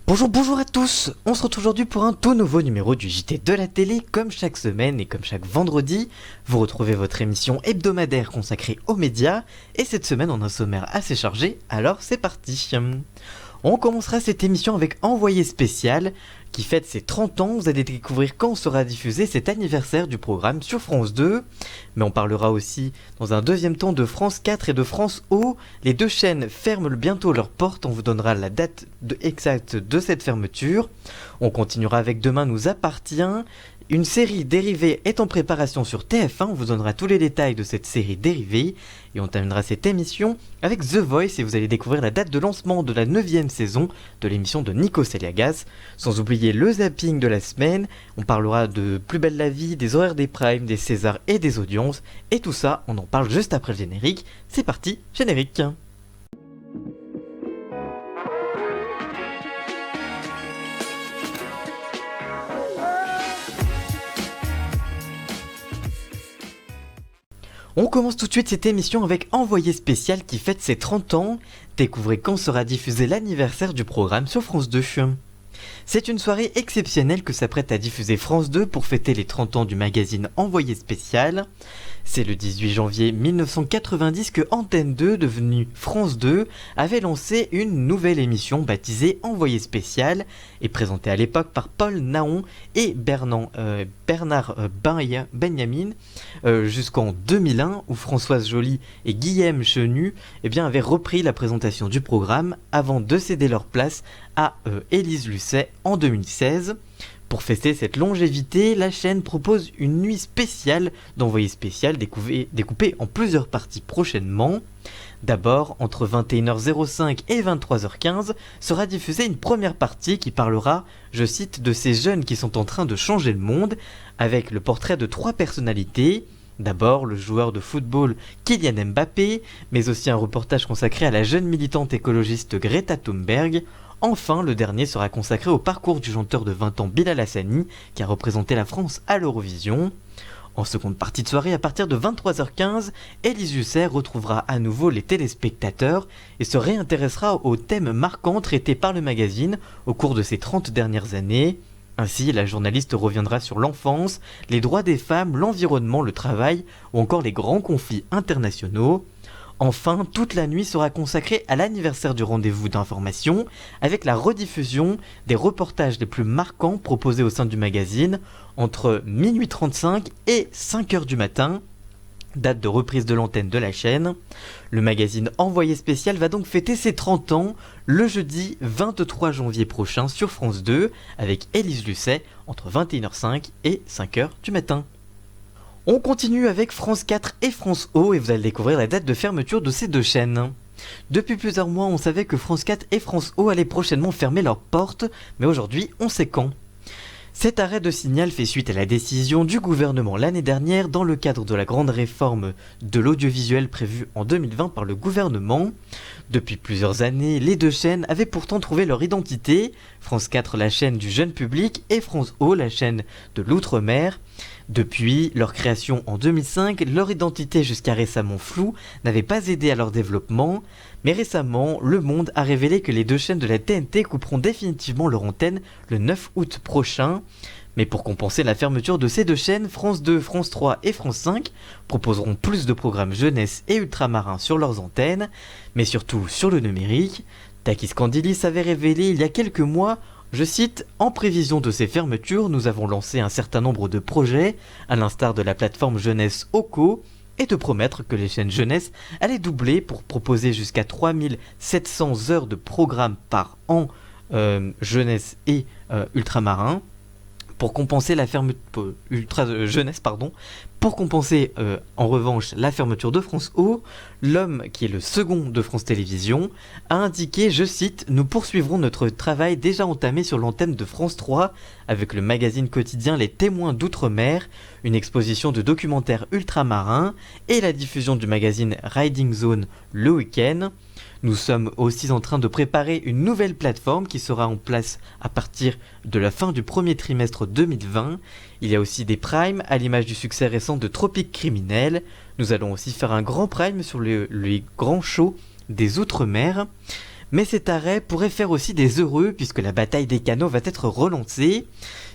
Bonjour à tous. On se retrouve aujourd'hui pour un tout nouveau numéro du JT de la télé. Comme chaque semaine et comme chaque vendredi, vous retrouvez votre émission hebdomadaire consacrée aux médias. Et cette semaine, on a un sommaire assez chargé, alors c'est parti. On commencera cette émission avec Envoyé spécial, qui fête ses 30 ans. Vous allez découvrir quand sera diffusé cet anniversaire du programme sur France 2. Mais on parlera aussi dans un deuxième temps de France 4 et de France O. Les deux chaînes ferment bientôt leurs portes. On vous donnera la date exacte de cette fermeture. On continuera avec Demain nous appartient. Une série dérivée est en préparation sur TF1, on vous donnera tous les détails de cette série dérivée et on terminera cette émission avec The Voice et vous allez découvrir la date de lancement de la 9e saison de l'émission de Nikos Aliagas. Sans oublier le zapping de la semaine, on parlera de Plus belle la vie, des horaires des primes, des Césars et des audiences et tout ça on en parle juste après le générique. C'est parti, générique. On commence tout de suite cette émission avec Envoyé spécial qui fête ses 30 ans. Découvrez quand sera diffusé l'anniversaire du programme sur France 2. C'est une soirée exceptionnelle que s'apprête à diffuser France 2 pour fêter les 30 ans du magazine Envoyé spécial. C'est le 18 janvier 1990 que Antenne 2, devenue France 2, avait lancé une nouvelle émission baptisée Envoyé spécial et présentée à l'époque par Paul Naon et Bernard Benyamin jusqu'en 2001 où Françoise Joly et Guillaume Chenu avaient repris la présentation du programme avant de céder leur place à Élise Lucet en 2016. Pour fêter cette longévité, la chaîne propose une nuit spéciale d'Envoyé spécial découpée en plusieurs parties prochainement. D'abord, entre 21h05 et 23h15, sera diffusée une première partie qui parlera, je cite, de ces jeunes qui sont en train de changer le monde, avec le portrait de 3 personnalités. D'abord, le joueur de football Kylian Mbappé, mais aussi un reportage consacré à la jeune militante écologiste Greta Thunberg. Enfin, le dernier sera consacré au parcours du chanteur de 20 ans Bilal Hassani, qui a représenté la France à l'Eurovision. En seconde partie de soirée, à partir de 23h15, Élise Lucet retrouvera à nouveau les téléspectateurs et se réintéressera aux thèmes marquants traités par le magazine au cours de ces 30 dernières années. Ainsi, la journaliste reviendra sur l'enfance, les droits des femmes, l'environnement, le travail ou encore les grands conflits internationaux. Enfin, toute la nuit sera consacrée à l'anniversaire du rendez-vous d'information avec la rediffusion des reportages les plus marquants proposés au sein du magazine entre minuit 35 et 5h du matin, date de reprise de l'antenne de la chaîne. Le magazine Envoyé spécial va donc fêter ses 30 ans le jeudi 23 janvier prochain sur France 2 avec Élise Lucet entre 21h05 et 5h du matin. On continue avec France 4 et France O et vous allez découvrir la date de fermeture de ces deux chaînes. Depuis plusieurs mois, on savait que France 4 et France O allaient prochainement fermer leurs portes, mais aujourd'hui, on sait quand. Cet arrêt de signal fait suite à la décision du gouvernement l'année dernière dans le cadre de la grande réforme de l'audiovisuel prévue en 2020 par le gouvernement. Depuis plusieurs années, les deux chaînes avaient pourtant trouvé leur identité, France 4 la chaîne du jeune public et France O la chaîne de l'outre-mer. Depuis leur création en 2005, leur identité jusqu'à récemment floue n'avait pas aidé à leur développement, mais récemment, Le Monde a révélé que les deux chaînes de la TNT couperont définitivement leur antenne le 9 août prochain. Mais pour compenser la fermeture de ces deux chaînes, France 2, France 3 et France 5 proposeront plus de programmes jeunesse et ultramarins sur leurs antennes, mais surtout sur le numérique. Takis Kandilis avait révélé il y a quelques mois, je cite, « En prévision de ces fermetures, nous avons lancé un certain nombre de projets, à l'instar de la plateforme jeunesse OCO, et de promettre que les chaînes jeunesse allaient doubler pour proposer jusqu'à 3700 heures de programmes par an jeunesse et ultramarins. Pour compenser la fermeture jeunesse, pour compenser en revanche la fermeture de France O, l'homme qui est le second de France Télévisions a indiqué, je cite, « Nous poursuivrons notre travail déjà entamé sur l'antenne de France 3 avec le magazine quotidien Les Témoins d'Outre-mer, une exposition de documentaires ultramarins et la diffusion du magazine Riding Zone le week-end. Nous sommes aussi en train de préparer une nouvelle plateforme qui sera en place à partir de la fin du premier trimestre 2020. Il y a aussi des primes à l'image du succès récent de Tropique Criminel. Nous allons aussi faire un grand prime sur les grands shows des Outre-mer. Mais cet arrêt pourrait faire aussi des heureux puisque la bataille des canaux va être relancée.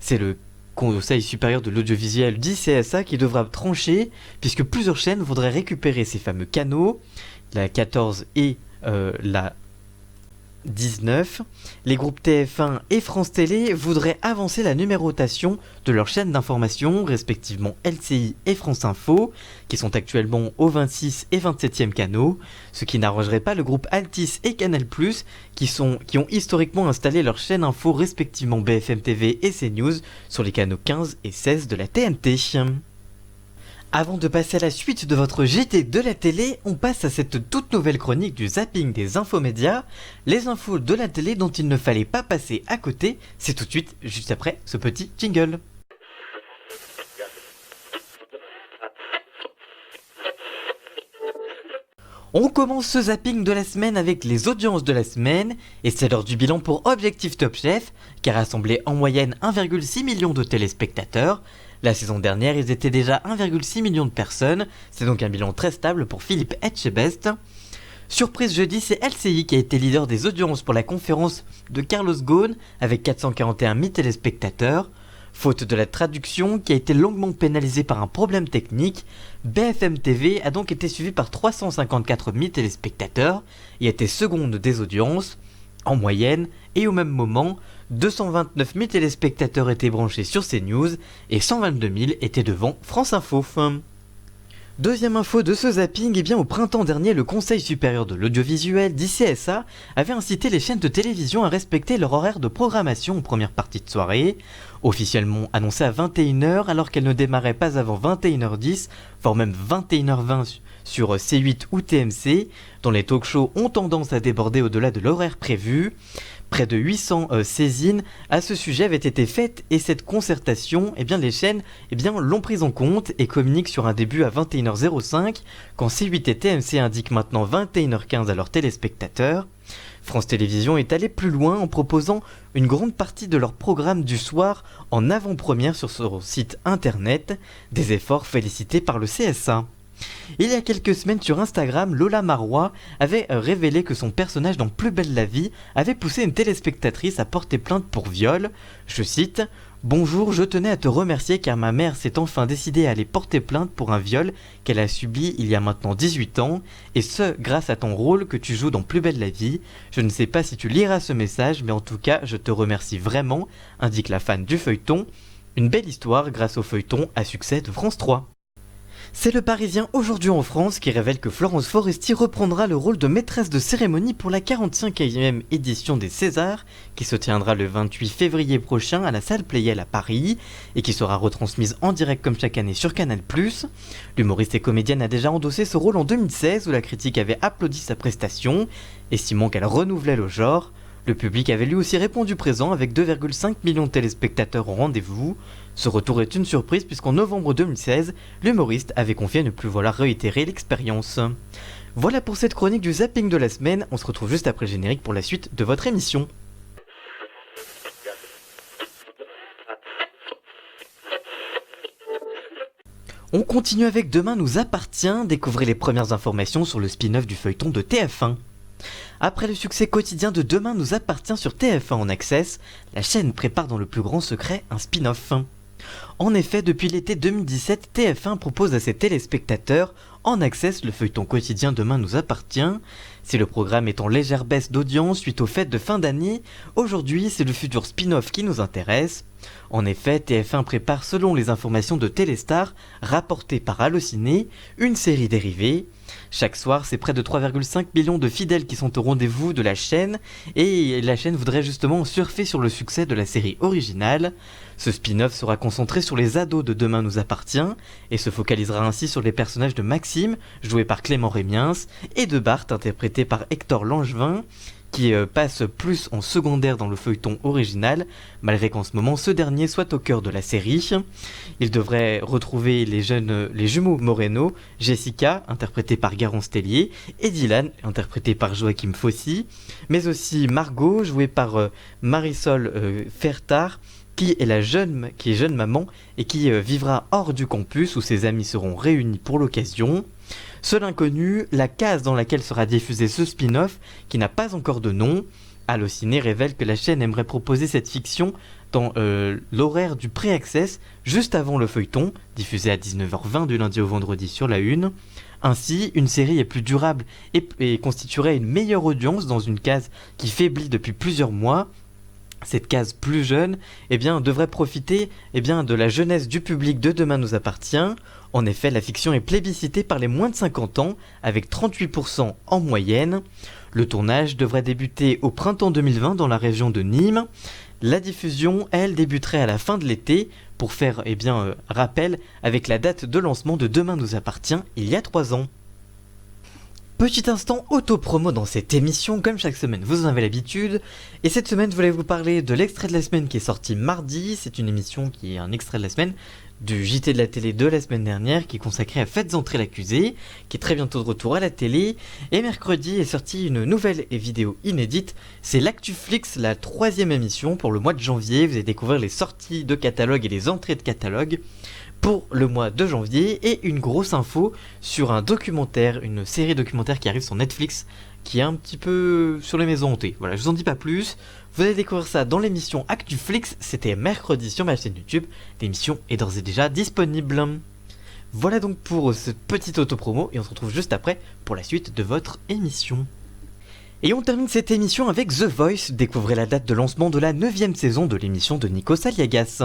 C'est le Conseil supérieur de l'audiovisuel dit CSA qui devra trancher puisque plusieurs chaînes voudraient récupérer ces fameux canaux, la 14 et la 19. Les groupes TF1 et France Télé voudraient avancer la numérotation de leurs chaînes d'information, respectivement LCI et France Info, qui sont actuellement au 26 et 27e canaux, ce qui n'arrangerait pas le groupe Altice et Canal+, qui ont historiquement installé leurs chaînes info respectivement BFM TV et CNews sur les canaux 15 et 16 de la TNT. Avant de passer à la suite de votre JT de la télé, on passe à cette toute nouvelle chronique du zapping des infomédias, les infos de la télé dont il ne fallait pas passer à côté, c'est tout de suite, juste après ce petit jingle. On commence ce zapping de la semaine avec les audiences de la semaine, et c'est l'heure du bilan pour Objectif Top Chef, qui a rassemblé en moyenne 1,6 million de téléspectateurs. La saison dernière, ils étaient déjà 1,6 million de personnes, c'est donc un bilan très stable pour Philippe Etchebest. Surprise jeudi, c'est LCI qui a été leader des audiences pour la conférence de Carlos Ghosn avec 441 000 téléspectateurs. Faute de la traduction, qui a été longuement pénalisée par un problème technique, BFM TV a donc été suivi par 354 000 téléspectateurs et était seconde des audiences. En moyenne, et au même moment, 229 000 téléspectateurs étaient branchés sur CNews et 122 000 étaient devant France Info. Deuxième info de ce zapping, au printemps dernier, le Conseil supérieur de l'audiovisuel, dit CSA, avait incité les chaînes de télévision à respecter leur horaire de programmation en première partie de soirée, officiellement annoncé à 21h alors qu'elle ne démarrait pas avant 21h10, voire même 21h20 sur C8 ou TMC, dont les talk-shows ont tendance à déborder au-delà de l'horaire prévu. Près de 800 saisines à ce sujet avaient été faites et cette concertation, les chaînes l'ont prise en compte et communiquent sur un début à 21h05 quand C8 et TMC indiquent maintenant 21h15 à leurs téléspectateurs. France Télévisions est allé plus loin en proposant une grande partie de leur programme du soir en avant-première sur son site internet, des efforts félicités par le CSA. Il y a quelques semaines sur Instagram, Lola Marois avait révélé que son personnage dans Plus belle la vie avait poussé une téléspectatrice à porter plainte pour viol. Je cite « Bonjour, je tenais à te remercier car ma mère s'est enfin décidée à aller porter plainte pour un viol qu'elle a subi il y a maintenant 18 ans, et ce grâce à ton rôle que tu joues dans Plus belle la vie. Je ne sais pas si tu liras ce message, mais en tout cas je te remercie vraiment », indique la fan du feuilleton. Une belle histoire grâce au feuilleton à succès de France 3. C'est le Parisien aujourd'hui en France qui révèle que Florence Foresti reprendra le rôle de maîtresse de cérémonie pour la 45e édition des Césars, qui se tiendra le 28 février prochain à la salle Playel à Paris, et qui sera retransmise en direct comme chaque année sur Canal+. L'humoriste et comédienne a déjà endossé ce rôle en 2016 où la critique avait applaudi sa prestation, estimant qu'elle renouvelait le genre. Le public avait lui aussi répondu présent avec 2,5 millions de téléspectateurs au rendez-vous. Ce retour est une surprise puisqu'en novembre 2016, l'humoriste avait confié ne plus vouloir réitérer l'expérience. Voilà pour cette chronique du zapping de la semaine, on se retrouve juste après le générique pour la suite de votre émission. On continue avec Demain nous appartient, découvrez les premières informations sur le spin-off du feuilleton de TF1. Après le succès quotidien de Demain nous appartient sur TF1 en Access, la chaîne prépare dans le plus grand secret un spin-off. En effet, depuis l'été 2017, TF1 propose à ses téléspectateurs en Access le feuilleton quotidien Demain nous appartient. Si le programme est en légère baisse d'audience suite aux fêtes de fin d'année, aujourd'hui c'est le futur spin-off qui nous intéresse. En effet, TF1 prépare selon les informations de Téléstar, rapportées par Allociné, une série dérivée. Chaque soir, c'est près de 3,5 millions de fidèles qui sont au rendez-vous de la chaîne, et la chaîne voudrait justement surfer sur le succès de la série originale. Ce spin-off sera concentré sur les ados de Demain nous appartient, et se focalisera ainsi sur les personnages de Maxime, joué par Clément Rémiens, et de Bart, interprété par Hector Langevin, qui passe plus en secondaire dans le feuilleton original, malgré qu'en ce moment ce dernier soit au cœur de la série. Il devrait retrouver les jumeaux Moreno, Jessica, interprétée par Garance Tellier, et Dylan, interprété par Joachim Fossy, mais aussi Margot, jouée par Marisol Fertard, qui est jeune maman et qui vivra hors du campus où ses amis seront réunis pour l'occasion. Seul inconnu, la case dans laquelle sera diffusé ce spin-off, qui n'a pas encore de nom. Allociné révèle que la chaîne aimerait proposer cette fiction dans l'horaire du pré-access, juste avant le feuilleton, diffusé à 19h20 du lundi au vendredi sur la Une. Ainsi, une série est plus durable et constituerait une meilleure audience dans une case qui faiblit depuis plusieurs mois. Cette case plus jeune devrait profiter de la jeunesse du public de Demain nous appartient. En effet, la fiction est plébiscitée par les moins de 50 ans, avec 38% en moyenne. Le tournage devrait débuter au printemps 2020 dans la région de Nîmes. La diffusion, elle, débuterait à la fin de l'été, pour faire rappel avec la date de lancement de Demain nous appartient il y a 3 ans. Petit instant auto-promo dans cette émission, comme chaque semaine vous en avez l'habitude. Et cette semaine je voulais vous parler de l'extrait de la semaine qui est sorti mardi. C'est une émission qui est un extrait de la semaine du JT de la télé de la semaine dernière, qui est consacré à Faites entrer l'accusé, qui est très bientôt de retour à la télé. Et mercredi est sortie une nouvelle vidéo inédite, c'est l'ActuFlix, la 3e émission pour le mois de janvier. Vous allez découvrir les sorties de catalogue et les entrées de catalogue pour le mois de janvier, et une grosse info sur un documentaire, une série documentaire qui arrive sur Netflix, qui est un petit peu sur les maisons hantées. Voilà, je vous en dis pas plus, vous allez découvrir ça dans l'émission ActuFlix, c'était mercredi sur ma chaîne YouTube, l'émission est d'ores et déjà disponible. Voilà donc pour cette petite auto-promo, et on se retrouve juste après pour la suite de votre émission. Et on termine cette émission avec The Voice, découvrez la date de lancement de la 9e saison de l'émission de Nikos Aliagas.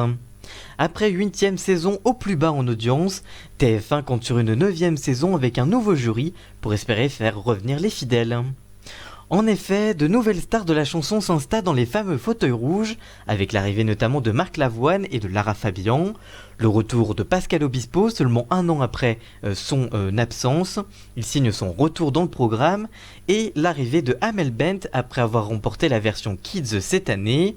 Après 8e saison au plus bas en audience, TF1 compte sur une 9e saison avec un nouveau jury pour espérer faire revenir les fidèles. En effet, de nouvelles stars de la chanson s'installent dans les fameux fauteuils rouges, avec l'arrivée notamment de Marc Lavoine et de Lara Fabian, le retour de Pascal Obispo seulement 1 an après son absence, il signe son retour dans le programme, et l'arrivée de Amel Bent après avoir remporté la version Kids cette année.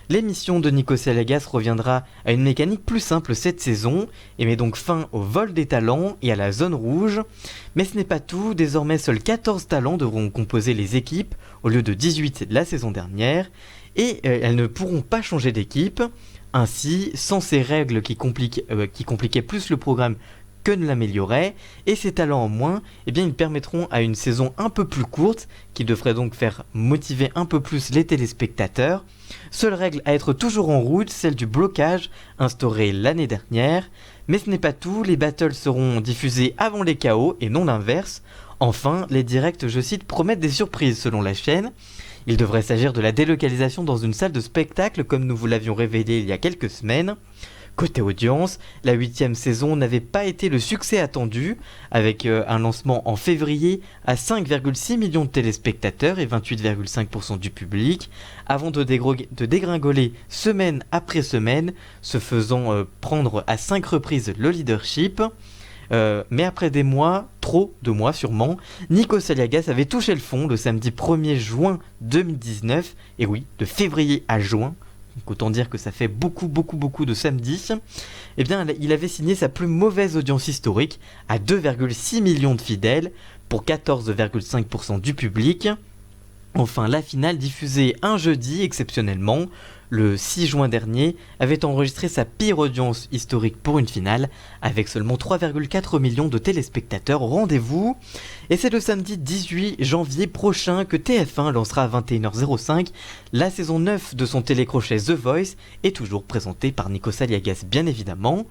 L'émission de Nikos Aliagas reviendra à une mécanique plus simple cette saison et met donc fin au vol des talents et à la zone rouge. Mais ce n'est pas tout, désormais seuls 14 talents devront composer les équipes au lieu de 18 la saison dernière, et elles ne pourront pas changer d'équipe. Ainsi, sans ces règles qui compliquaient plus le programme que ne l'améliorait, et ces talents en moins, ils permettront à une saison un peu plus courte, qui devrait donc faire motiver un peu plus les téléspectateurs. Seule règle à être toujours en route, celle du blocage, instaurée l'année dernière. Mais ce n'est pas tout, les battles seront diffusés avant les KO et non l'inverse. Enfin, les directs, je cite, promettent des surprises selon la chaîne. Il devrait s'agir de la délocalisation dans une salle de spectacle comme nous vous l'avions révélé il y a quelques semaines. Côté audience, la 8e saison n'avait pas été le succès attendu, avec un lancement en février à 5,6 millions de téléspectateurs et 28,5% du public, avant de dégringoler semaine après semaine, se faisant prendre à 5 reprises le leadership. Mais après des mois, trop de mois sûrement, Nikos Aliagas avait touché le fond le samedi 1er juin 2019, et oui, de février à juin. Donc autant dire que ça fait beaucoup de samedis. Il avait signé sa plus mauvaise audience historique à 2,6 millions de fidèles pour 14,5% du public. Enfin, la finale, diffusée un jeudi exceptionnellement, le 6 juin dernier, avait enregistré sa pire audience historique pour une finale, avec seulement 3,4 millions de téléspectateurs au rendez-vous. Et c'est le samedi 18 janvier prochain que TF1 lancera à 21h05 la saison 9 de son télécrochet The Voice, et toujours présentée par Nikos Aliagas bien évidemment.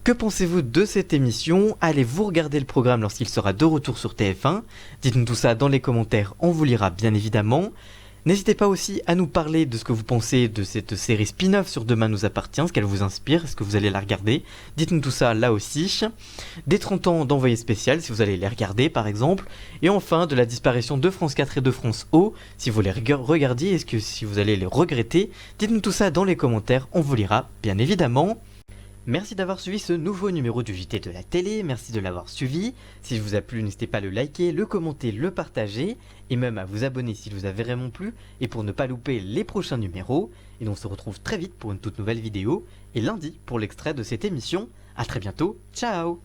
Que pensez-vous de cette émission? Allez-vous regarder le programme lorsqu'il sera de retour sur TF1? Dites-nous tout ça dans les commentaires, on vous lira bien évidemment. N'hésitez pas aussi à nous parler de ce que vous pensez de cette série spin-off sur Demain nous appartient, ce qu'elle vous inspire, est-ce que vous allez la regarder? Dites-nous tout ça là aussi. Des 30 ans d'envoyé spécial si vous allez les regarder par exemple. Et enfin de la disparition de France 4 et de France O, si vous les regardiez, est-ce que si vous allez les regretter? Dites-nous tout ça dans les commentaires, on vous lira bien évidemment. Merci d'avoir suivi ce nouveau numéro du JT de la télé, merci de l'avoir suivi. Si je vous a plu, n'hésitez pas à le liker, le commenter, le partager, et même à vous abonner s'il vous a vraiment plu, et pour ne pas louper les prochains numéros. Et on se retrouve très vite pour une toute nouvelle vidéo, et lundi pour l'extrait de cette émission. A très bientôt, ciao!